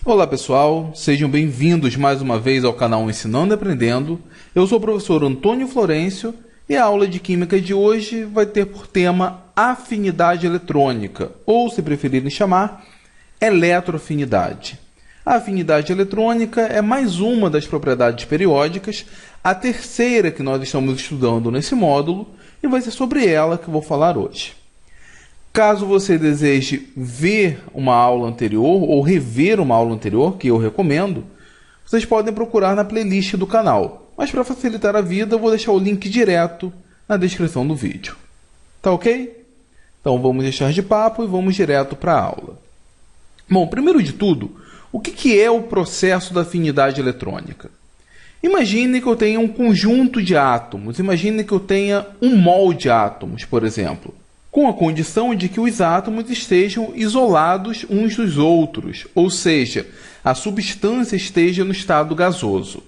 Olá pessoal, sejam bem-vindos mais uma vez ao canal Ensinando e Aprendendo. Eu sou o professor Antônio Florencio e a aula de Química de hoje vai ter por tema afinidade eletrônica, ou se preferirem chamar, eletroafinidade. A afinidade eletrônica é mais uma das propriedades periódicas, a terceira que nós estamos estudando nesse módulo, e vai ser sobre ela que eu vou falar hoje. Caso você deseje ver uma aula anterior ou rever uma aula anterior, que eu recomendo, vocês podem procurar na playlist do canal. Mas para facilitar a vida, eu vou deixar o link direto na descrição do vídeo. Tá ok? Então vamos deixar de papo e vamos direto para a aula. Bom, primeiro de tudo, o que é o processo da afinidade eletrônica? Imagine que eu tenha um conjunto de átomos, imagine que eu tenha um mol de átomos, por exemplo, com a condição de que os átomos estejam isolados uns dos outros, ou seja, a substância esteja no estado gasoso.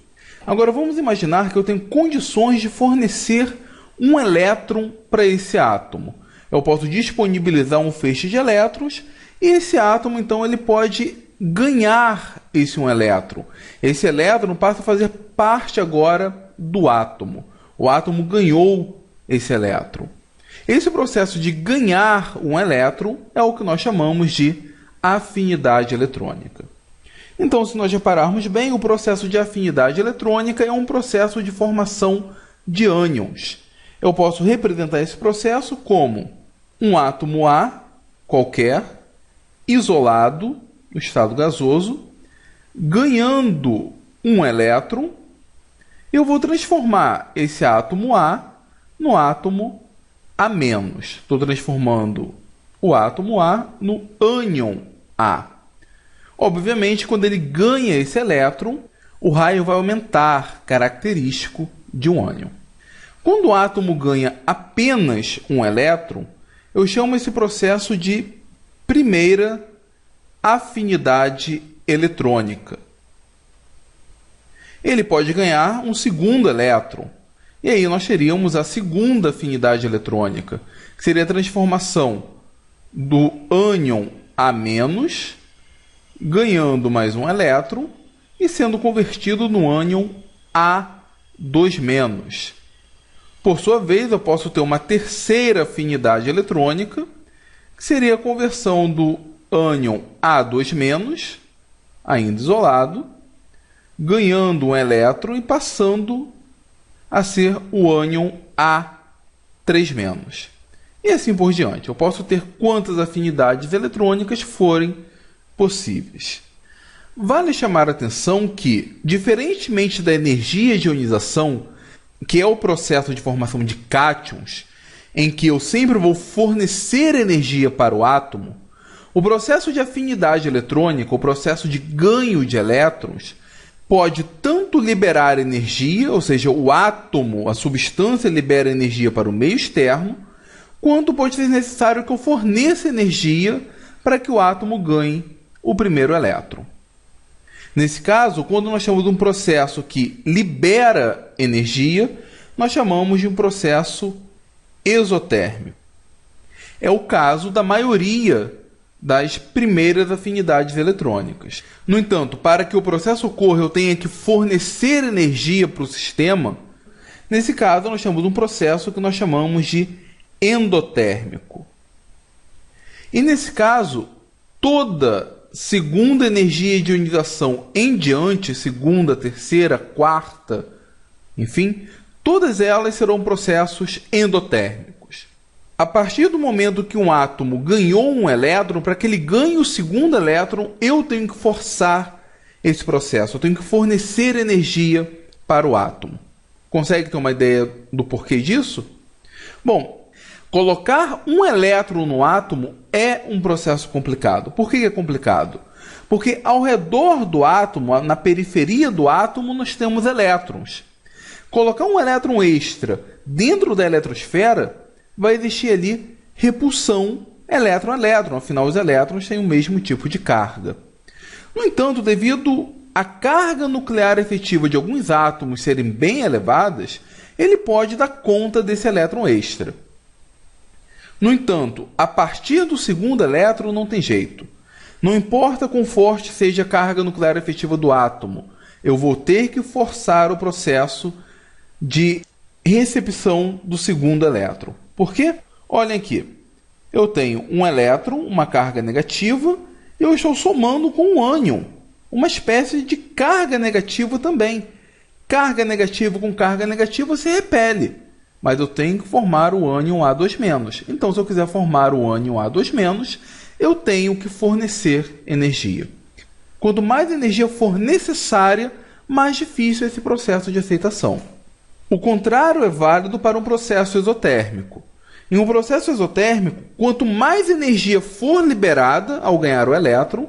Agora vamos imaginar que eu tenho condições de fornecer um elétron para esse átomo. Eu posso disponibilizar um feixe de elétrons e esse átomo, então, ele pode ganhar esse um elétron. Esse elétron passa a fazer parte agora do átomo. O átomo ganhou esse elétron. Esse processo de ganhar um elétron é o que nós chamamos de afinidade eletrônica. Então, se nós repararmos bem, o processo de afinidade eletrônica é um processo de formação de ânions. Eu posso representar esse processo como um átomo A qualquer, isolado no estado gasoso, ganhando um elétron. Eu vou transformar esse átomo A no átomo A-. Estou transformando o átomo A no ânion A. Obviamente, quando ele ganha esse elétron, o raio vai aumentar, característico de um ânion. Quando o átomo ganha apenas um elétron, eu chamo esse processo de primeira afinidade eletrônica. Ele pode ganhar um segundo elétron. E aí nós teríamos a segunda afinidade eletrônica, que seria a transformação do ânion A-, ganhando mais um elétron e sendo convertido no ânion A2-. Por sua vez, eu posso ter uma terceira afinidade eletrônica, que seria a conversão do ânion A2-, ainda isolado, ganhando um elétron e passando a ser o ânion A3-. E assim por diante. Eu posso ter quantas afinidades eletrônicas forem possíveis. Vale chamar a atenção que, diferentemente da energia de ionização, que é o processo de formação de cátions, em que eu sempre vou fornecer energia para o átomo, o processo de afinidade eletrônica, o processo de ganho de elétrons, pode tanto liberar energia, ou seja, o átomo, a substância libera energia para o meio externo, quanto pode ser necessário que eu forneça energia para que o átomo ganhe o primeiro elétron. Nesse caso, quando nós chamamos de um processo que libera energia, nós chamamos de um processo exotérmico. É o caso da maioria das primeiras afinidades eletrônicas. No entanto, para que o processo ocorra, eu tenha que fornecer energia para o sistema. Nesse caso, nós chamamos de um processo que nós chamamos de endotérmico. E nesse caso, toda segunda energia de ionização em diante, segunda, terceira, quarta, enfim, todas elas serão processos endotérmicos. A partir do momento que um átomo ganhou um elétron, para que ele ganhe o segundo elétron, eu tenho que forçar esse processo, eu tenho que fornecer energia para o átomo. Consegue ter uma ideia do porquê disso? Bom, colocar um elétron no átomo é um processo complicado. Por que é complicado? Porque ao redor do átomo, na periferia do átomo, nós temos elétrons. Colocar um elétron extra dentro da eletrosfera vai existir ali repulsão elétron-elétron, afinal os elétrons têm o mesmo tipo de carga. No entanto, devido à carga nuclear efetiva de alguns átomos serem bem elevadas, ele pode dar conta desse elétron extra. No entanto, a partir do segundo elétron não tem jeito. Não importa quão forte seja a carga nuclear efetiva do átomo, eu vou ter que forçar o processo de recepção do segundo elétron. Por quê? Olhem aqui. Eu tenho um elétron, uma carga negativa, e eu estou somando com um ânion, uma espécie de carga negativa também. Carga negativa com carga negativa se repele, mas eu tenho que formar o ânion A2-. Então, se eu quiser formar o ânion A2-, eu tenho que fornecer energia. Quanto mais energia for necessária, mais difícil é esse processo de aceitação. O contrário é válido para um processo exotérmico. Em um processo exotérmico, quanto mais energia for liberada ao ganhar o elétron,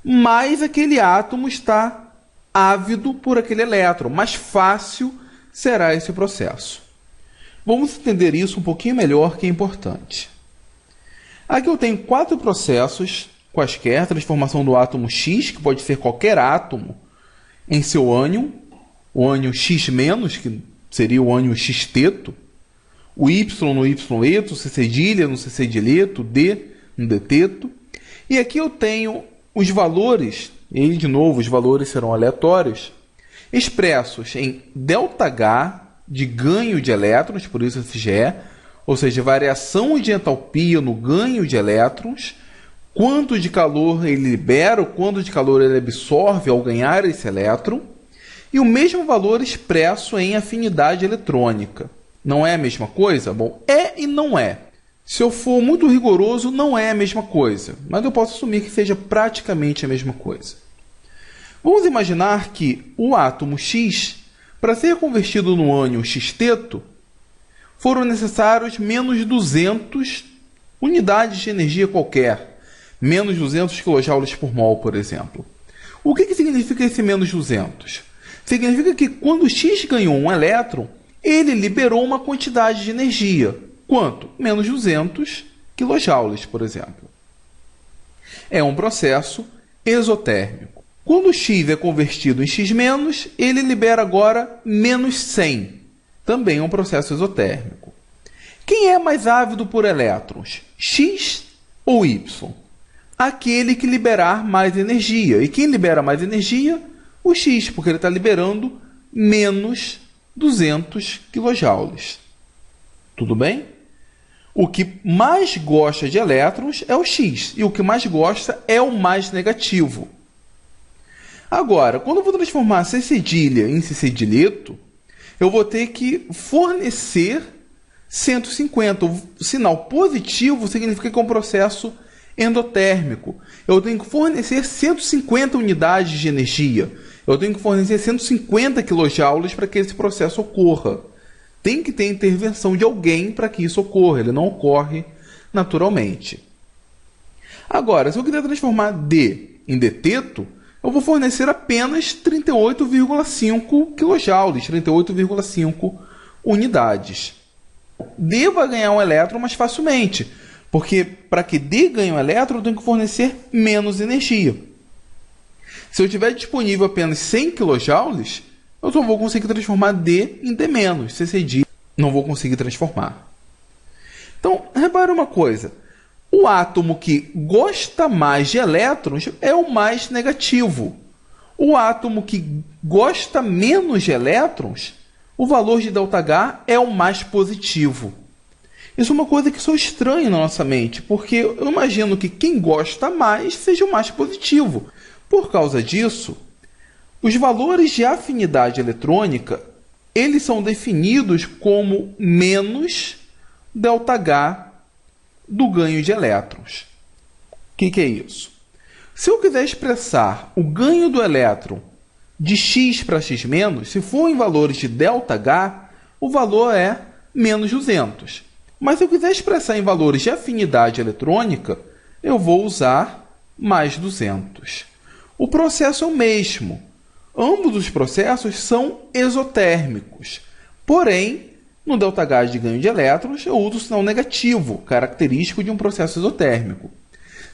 mais aquele átomo está ávido por aquele elétron, mais fácil será esse processo. Vamos entender isso um pouquinho melhor, que é importante. Aqui eu tenho 4 processos quaisquer: transformação do átomo X, que pode ser qualquer átomo, em seu ânion, o ânion X-, que seria o ânion X-teto, o Y no Y-eto, C cedilha no C cedileto, D no D-teto. E aqui eu tenho os valores, e de novo os valores serão aleatórios, expressos em ΔH de ganho de elétrons, por isso esse G, ou seja, variação de entalpia no ganho de elétrons, quanto de calor ele libera, o quanto de calor ele absorve ao ganhar esse elétron, e o mesmo valor expresso em afinidade eletrônica. Não é a mesma coisa? Bom, é e não é. Se eu for muito rigoroso, não é a mesma coisa, mas eu posso assumir que seja praticamente a mesma coisa. Vamos imaginar que o átomo X, para ser convertido no ânion X-teto, foram necessários menos 200 unidades de energia qualquer, menos 200 kJ por mol, por exemplo. O que significa esse menos 200? Significa que quando X ganhou um elétron, ele liberou uma quantidade de energia. Quanto? Menos 200 kJ, por exemplo. É um processo exotérmico. Quando X é convertido em X-, ele libera agora menos 100. Também é um processo exotérmico. Quem é mais ávido por elétrons? X ou Y? Aquele que liberar mais energia. E quem libera mais energia? O X, porque ele está liberando menos 200 kJ. Tudo bem? O que mais gosta de elétrons é o X, e o que mais gosta é o mais negativo. Agora, quando eu vou transformar C cedilha em C cedileto, eu vou ter que fornecer 150. O sinal positivo significa que é um processo endotérmico. Eu tenho que fornecer 150 unidades de energia. Eu tenho que fornecer 150 kJ para que esse processo ocorra. Tem que ter intervenção de alguém para que isso ocorra. Ele não ocorre naturalmente. Agora, se eu quiser transformar D em D-teto, eu vou fornecer apenas 38,5 kJ, 38,5 unidades. D vai ganhar um elétron mais facilmente, porque para que D ganhe um elétron, eu tenho que fornecer menos energia. Se eu tiver disponível apenas 100 kJ, eu só vou conseguir transformar D em D-, C cedilha não vou conseguir transformar. Então, repare uma coisa. O átomo que gosta mais de elétrons é o mais negativo. O átomo que gosta menos de elétrons, o valor de ΔH é o mais positivo. Isso é uma coisa que soa estranha na nossa mente, porque eu imagino que quem gosta mais seja o mais positivo. Por causa disso, os valores de afinidade eletrônica, eles são definidos como menos ΔH do ganho de elétrons. O que é isso? Se eu quiser expressar o ganho do elétron de X para X-, se for em valores de ΔH, o valor é menos 200. Mas se eu quiser expressar em valores de afinidade eletrônica, eu vou usar mais 200. O processo é o mesmo. Ambos os processos são exotérmicos. Porém, no ΔH de ganho de elétrons, eu uso o sinal negativo, característico de um processo exotérmico.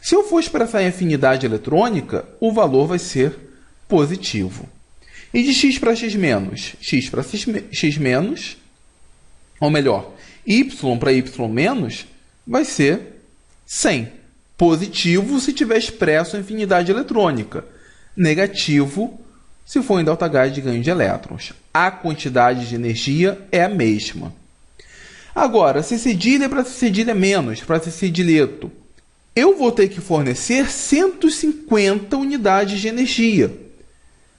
Se eu for expressar em afinidade eletrônica, o valor vai ser positivo. E de X para X-, X para X-, ou melhor, Y para Y-, vai ser 100. positivo se tiver expresso em afinidade eletrônica, negativo se for em ΔH de ganho de elétrons. A quantidade de energia é a mesma. Agora, C cedilha para C cedilha menos, para C cedilheto, eu vou ter que fornecer 150 unidades de energia.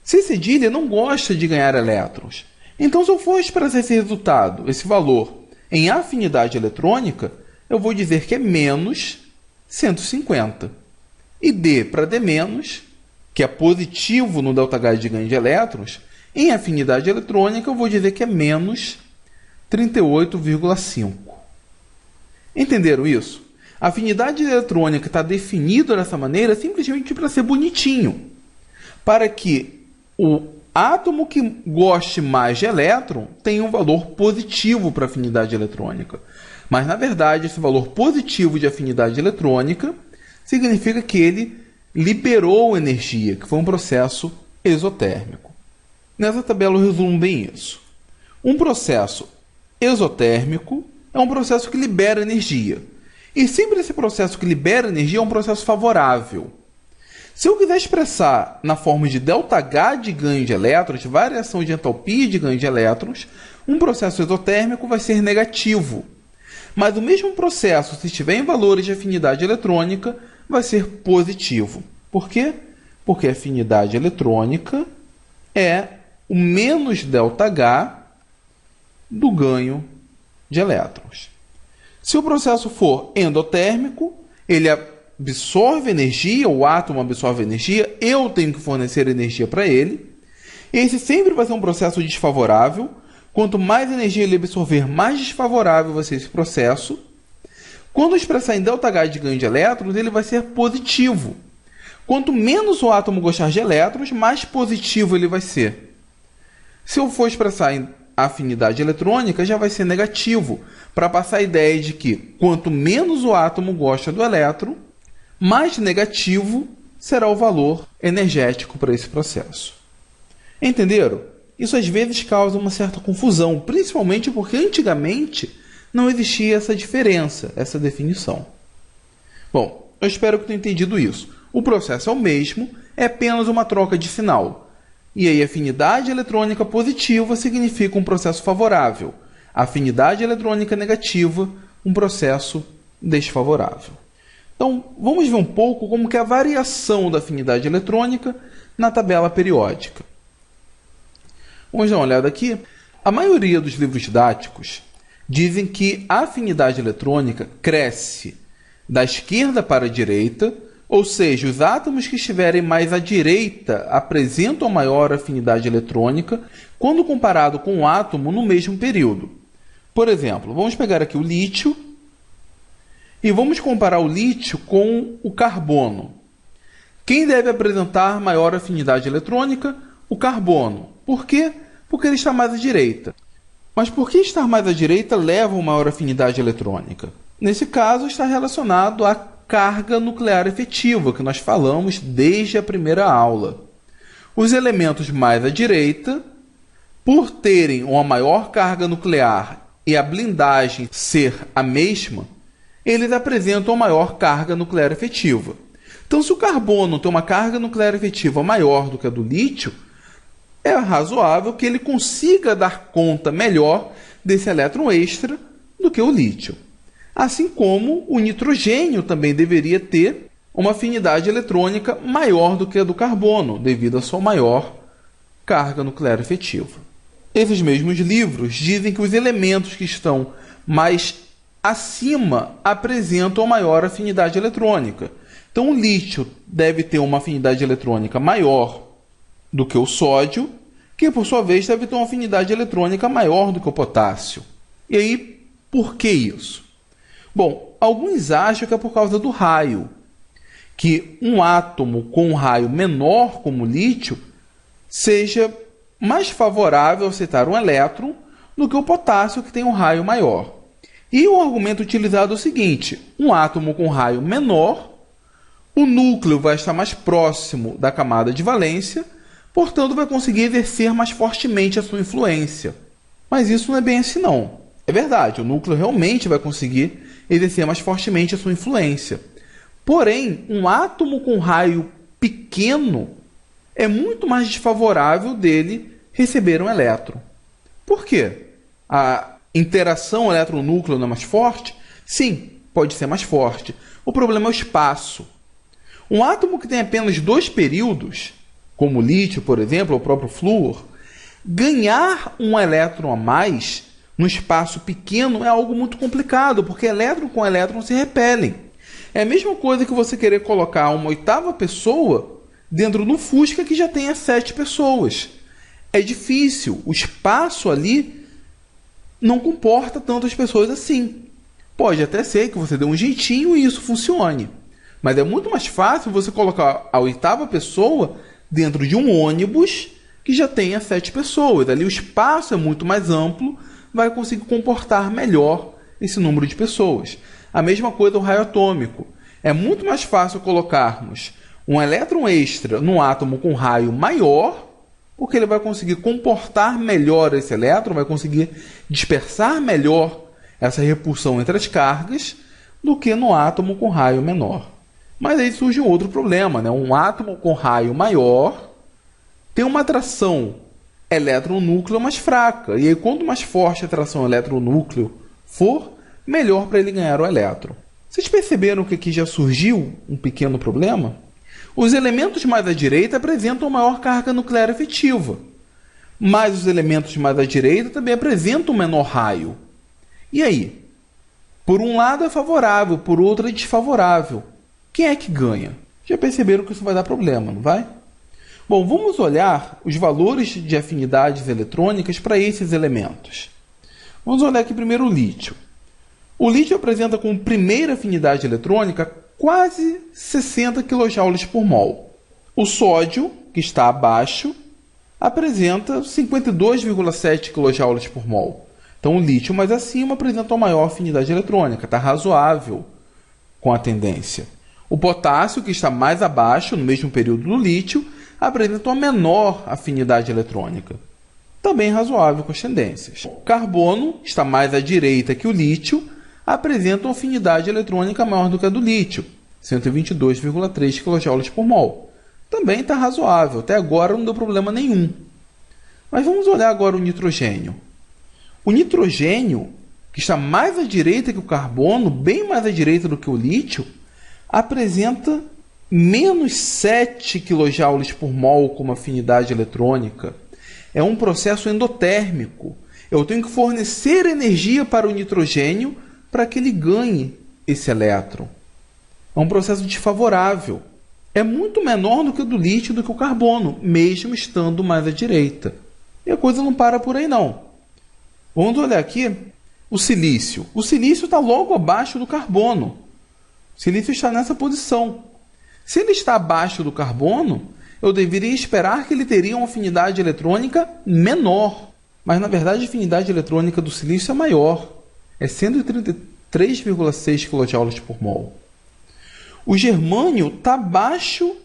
C cedilha não gosta de ganhar elétrons. Então, se eu for expressar esse resultado, esse valor, em afinidade eletrônica, eu vou dizer que é menos 150. E D para D-, que é positivo no ΔH de ganho de elétrons, em afinidade eletrônica eu vou dizer que é menos 38,5. Entenderam isso? A afinidade eletrônica está definida dessa maneira simplesmente para ser bonitinho, para que o átomo que goste mais de elétron tenha um valor positivo para a afinidade eletrônica. Mas, na verdade, esse valor positivo de afinidade eletrônica significa que ele liberou energia, que foi um processo exotérmico. Nessa tabela eu resumo bem isso. Um processo exotérmico é um processo que libera energia. E sempre esse processo que libera energia é um processo favorável. Se eu quiser expressar na forma de ΔH de ganho de elétrons, de variação de entalpia de ganho de elétrons, um processo exotérmico vai ser negativo. Mas o mesmo processo, se estiver em valores de afinidade eletrônica, vai ser positivo. Por quê? Porque a afinidade eletrônica é o menos ΔH do ganho de elétrons. Se o processo for endotérmico, ele absorve energia, o átomo absorve energia, eu tenho que fornecer energia para ele. Esse sempre vai ser um processo desfavorável. Quanto mais energia ele absorver, mais desfavorável vai ser esse processo. Quando expressar em ΔH de ganho de elétrons, ele vai ser positivo. Quanto menos o átomo gostar de elétrons, mais positivo ele vai ser. Se eu for expressar em afinidade eletrônica, já vai ser negativo, para passar a ideia de que quanto menos o átomo gosta do elétron, mais negativo será o valor energético para esse processo. Entenderam? Isso às vezes causa uma certa confusão, principalmente porque antigamente não existia essa diferença, essa definição. Bom, eu espero que tenham entendido isso. O processo é o mesmo, é apenas uma troca de sinal. E aí, afinidade eletrônica positiva significa um processo favorável. Afinidade eletrônica negativa, um processo desfavorável. Então, vamos ver um pouco como que é a variação da afinidade eletrônica na tabela periódica. Vamos dar uma olhada aqui. A maioria dos livros didáticos dizem que a afinidade eletrônica cresce da esquerda para a direita, ou seja, os átomos que estiverem mais à direita apresentam maior afinidade eletrônica quando comparado com o átomo no mesmo período. Por exemplo, vamos pegar aqui o lítio e vamos comparar o lítio com o carbono. Quem deve apresentar maior afinidade eletrônica? O carbono. Por quê? Porque ele está mais à direita. Mas por que estar mais à direita leva a uma maior afinidade eletrônica? Nesse caso, está relacionado à carga nuclear efetiva, que nós falamos desde a primeira aula. Os elementos mais à direita, por terem uma maior carga nuclear e a blindagem ser a mesma, eles apresentam uma maior carga nuclear efetiva. Então, se o carbono tem uma carga nuclear efetiva maior do que a do lítio, é razoável que ele consiga dar conta melhor desse elétron extra do que o lítio. Assim como o nitrogênio também deveria ter uma afinidade eletrônica maior do que a do carbono, devido à sua maior carga nuclear efetiva. Esses mesmos livros dizem que os elementos que estão mais acima apresentam maior afinidade eletrônica. Então, o lítio deve ter uma afinidade eletrônica maior do que o sódio, que, por sua vez, deve ter uma afinidade eletrônica maior do que o potássio. E aí, por que isso? Bom, alguns acham que é por causa do raio, que um átomo com um raio menor, como o lítio, seja mais favorável a aceitar um elétron do que o potássio, que tem um raio maior. E o argumento utilizado é o seguinte: um átomo com raio menor, o núcleo vai estar mais próximo da camada de valência, portanto vai conseguir exercer mais fortemente a sua influência. Mas isso não é bem assim não. É verdade, o núcleo realmente vai conseguir exercer mais fortemente a sua influência. Porém, um átomo com raio pequeno é muito mais desfavorável dele receber um elétron. Por quê? A interação elétron-núcleo não é mais forte? Sim, pode ser mais forte. O problema é o espaço. Um átomo que tem apenas 2 períodos, como o lítio, por exemplo, ou o próprio flúor, ganhar um elétron a mais num espaço pequeno é algo muito complicado, porque elétron com elétron se repelem. É a mesma coisa que você querer colocar uma 8ª pessoa dentro do Fusca que já tenha 7 pessoas. É difícil, o espaço ali não comporta tantas pessoas assim. Pode até ser que você dê um jeitinho e isso funcione, mas é muito mais fácil você colocar a 8ª pessoa dentro de um ônibus que já tenha 7 pessoas. Ali o espaço é muito mais amplo, vai conseguir comportar melhor esse número de pessoas. A mesma coisa o raio atômico. É muito mais fácil colocarmos um elétron extra num átomo com raio maior, porque ele vai conseguir comportar melhor esse elétron, vai conseguir dispersar melhor essa repulsão entre as cargas, do que no átomo com raio menor. Mas aí surge um outro problema, né? Um átomo com raio maior tem uma atração elétron-núcleo mais fraca. E aí, quanto mais forte a atração elétron-núcleo for, melhor para ele ganhar o elétron. Vocês perceberam que aqui já surgiu um pequeno problema? Os elementos mais à direita apresentam maior carga nuclear efetiva, mas os elementos mais à direita também apresentam menor raio. E aí? Por um lado é favorável, por outro é desfavorável. Quem é que ganha? Já perceberam que isso vai dar problema, não vai? Bom, vamos olhar os valores de afinidades eletrônicas para esses elementos. Vamos olhar aqui primeiro o lítio. O lítio apresenta como primeira afinidade eletrônica quase 60 kJ por mol. O sódio, que está abaixo, apresenta 52,7 kJ por mol. Então, o lítio mais acima apresenta uma maior afinidade eletrônica, está razoável com a tendência. O potássio, que está mais abaixo, no mesmo período do lítio, apresenta uma menor afinidade eletrônica, também razoável com as tendências. O carbono está mais à direita que o lítio, apresenta uma afinidade eletrônica maior do que a do lítio, 122,3 kJ por mol. Também está razoável, até agora não deu problema nenhum. Mas vamos olhar agora o nitrogênio. O nitrogênio, que está mais à direita que o carbono, bem mais à direita do que o lítio, apresenta menos 7 kJ por mol como afinidade eletrônica. É um processo endotérmico. Eu tenho que fornecer energia para o nitrogênio para que ele ganhe esse elétron. É um processo desfavorável. É muito menor do que o do lítio e do que o carbono, mesmo estando mais à direita. E a coisa não para por aí, não. Vamos olhar aqui o silício. O silício está logo abaixo do carbono. O silício está nessa posição. Se ele está abaixo do carbono, eu deveria esperar que ele teria uma afinidade eletrônica menor. Mas, na verdade, a afinidade eletrônica do silício é maior. É 133,6 kJ por mol. O germânio está abaixo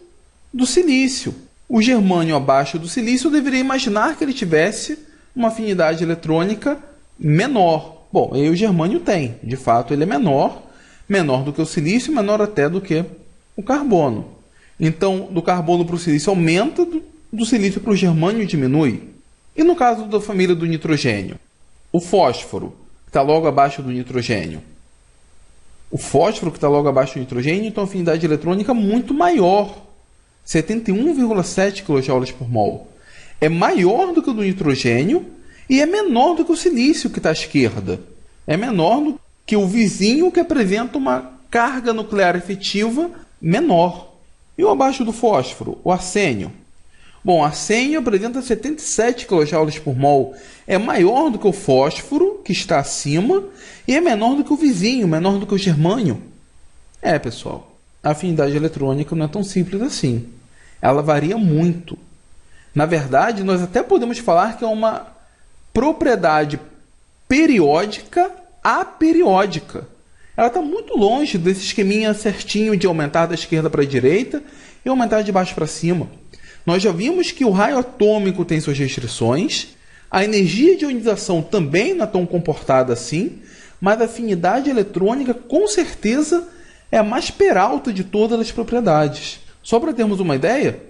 do silício. O germânio abaixo do silício, eu deveria imaginar que ele tivesse uma afinidade eletrônica menor. Bom, aí o germânio tem. De fato, ele é menor do que o silício, menor até do que o carbono. Então, do carbono para o silício aumenta, do silício para o germânio diminui. E no caso da família do nitrogênio? O fósforo, que está logo abaixo do nitrogênio. O fósforo, que está logo abaixo do nitrogênio, tem uma afinidade eletrônica muito maior, 71,7 kJ por mol. É maior do que o do nitrogênio e é menor do que o silício, que está à esquerda. É menor do que o vizinho, que apresenta uma carga nuclear efetiva menor. E o abaixo do fósforo? O arsênio. Bom, o arsênio apresenta 77 kJ por mol. É maior do que o fósforo, que está acima, e é menor do que o vizinho, menor do que o germânio. Pessoal, a afinidade eletrônica não é tão simples assim. Ela varia muito. Na verdade, nós até podemos falar que é uma propriedade periódica aperiódica. Ela está muito longe desse esqueminha certinho de aumentar da esquerda para a direita e aumentar de baixo para cima. Nós já vimos que o raio atômico tem suas restrições, a energia de ionização também não é tão comportada assim, mas a afinidade eletrônica, com certeza, é a mais peralta de todas as propriedades. Só para termos uma ideia,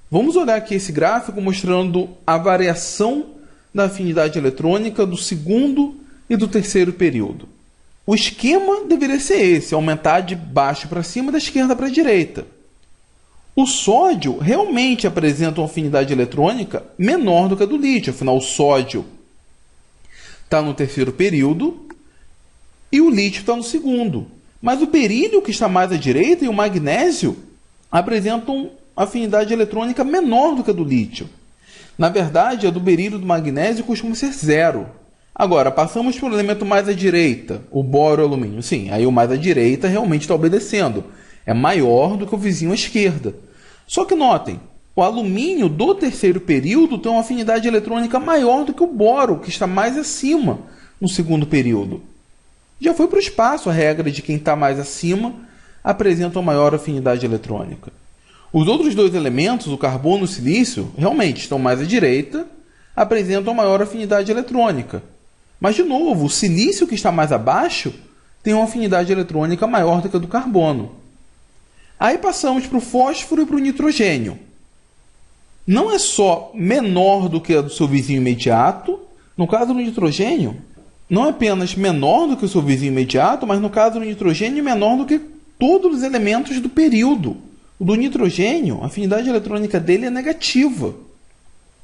vamos olhar aqui esse gráfico mostrando a variação da afinidade eletrônica do segundo e do terceiro período. O esquema deveria ser esse, aumentar de baixo para cima, da esquerda para a direita. O sódio realmente apresenta uma afinidade eletrônica menor do que a do lítio, afinal o sódio está no terceiro período e o lítio está no segundo. Mas o berílio, que está mais à direita, e o magnésio apresentam afinidade eletrônica menor do que a do lítio. Na verdade, a do berílio e do magnésio costuma ser zero. Agora, passamos para o elemento mais à direita, o boro e o alumínio. Sim, aí o mais à direita realmente está obedecendo. É maior do que o vizinho à esquerda. Só que notem, o alumínio do terceiro período tem uma afinidade eletrônica maior do que o boro, que está mais acima no segundo período. Já foi para o espaço a regra de quem está mais acima apresenta uma maior afinidade eletrônica. Os outros dois elementos, o carbono e o silício, realmente estão mais à direita, apresentam maior afinidade eletrônica. Mas, de novo, o silício, que está mais abaixo, tem uma afinidade eletrônica maior do que a do carbono. Aí passamos para o fósforo e para o nitrogênio. Não é só menor do que a do seu vizinho imediato. No caso do nitrogênio, não é apenas menor do que o seu vizinho imediato, mas no caso do nitrogênio, menor do que todos os elementos do período. O do nitrogênio, a afinidade eletrônica dele é negativa.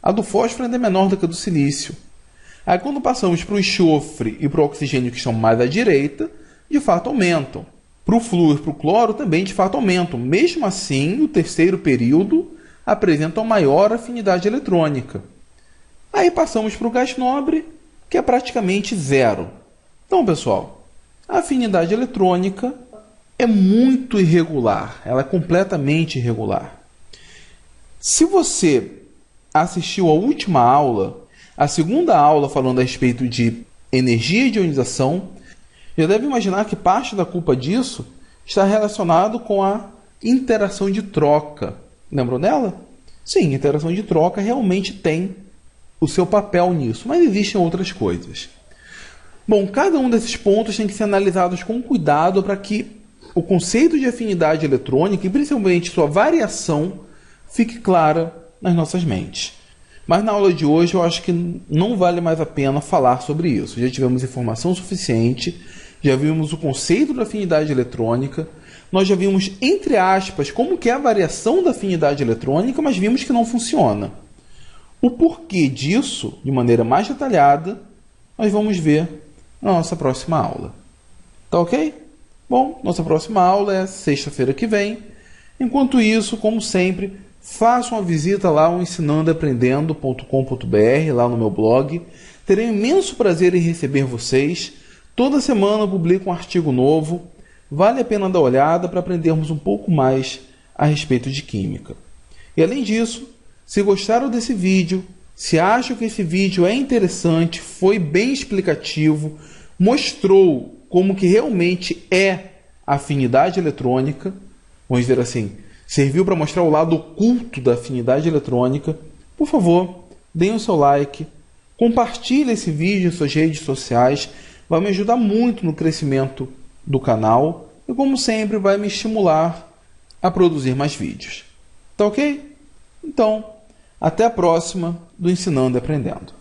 A do fósforo ainda é menor do que a do silício. Aí, quando passamos para o enxofre e para o oxigênio, que estão mais à direita, de fato aumentam. Para o flúor e para o cloro também, de fato, aumentam. Mesmo assim, o terceiro período apresenta uma maior afinidade eletrônica. Aí passamos para o gás nobre, que é praticamente zero. Então, pessoal, a afinidade eletrônica é muito irregular. Ela é completamente irregular. Se você assistiu à última aula, a segunda aula falando a respeito de energia de ionização, já deve imaginar que parte da culpa disso está relacionado com a interação de troca. Lembram dela? Sim, a interação de troca realmente tem o seu papel nisso, mas existem outras coisas. Bom, cada um desses pontos tem que ser analisados com cuidado para que o conceito de afinidade eletrônica, e principalmente sua variação, fique clara nas nossas mentes. Mas na aula de hoje eu acho que não vale mais a pena falar sobre isso. Já tivemos informação suficiente, já vimos o conceito da afinidade eletrônica, nós já vimos, entre aspas, como que é a variação da afinidade eletrônica, mas vimos que não funciona. O porquê disso, de maneira mais detalhada, nós vamos ver na nossa próxima aula. Tá ok? Bom, nossa próxima aula é sexta-feira que vem. Enquanto isso, como sempre, faça uma visita lá no ensinandoaprendendo.com.br, lá no meu blog. Terei um imenso prazer em receber vocês. Toda semana eu publico um artigo novo. Vale a pena dar uma olhada para aprendermos um pouco mais a respeito de química. E além disso, se gostaram desse vídeo, se acham que esse vídeo é interessante, foi bem explicativo, mostrou como que realmente é a afinidade eletrônica, vamos dizer assim, serviu para mostrar o lado oculto da afinidade eletrônica, por favor, deem o seu like, compartilhe esse vídeo em suas redes sociais, vai me ajudar muito no crescimento do canal e, como sempre, vai me estimular a produzir mais vídeos. Tá ok? Então, até a próxima do Ensinando e Aprendendo.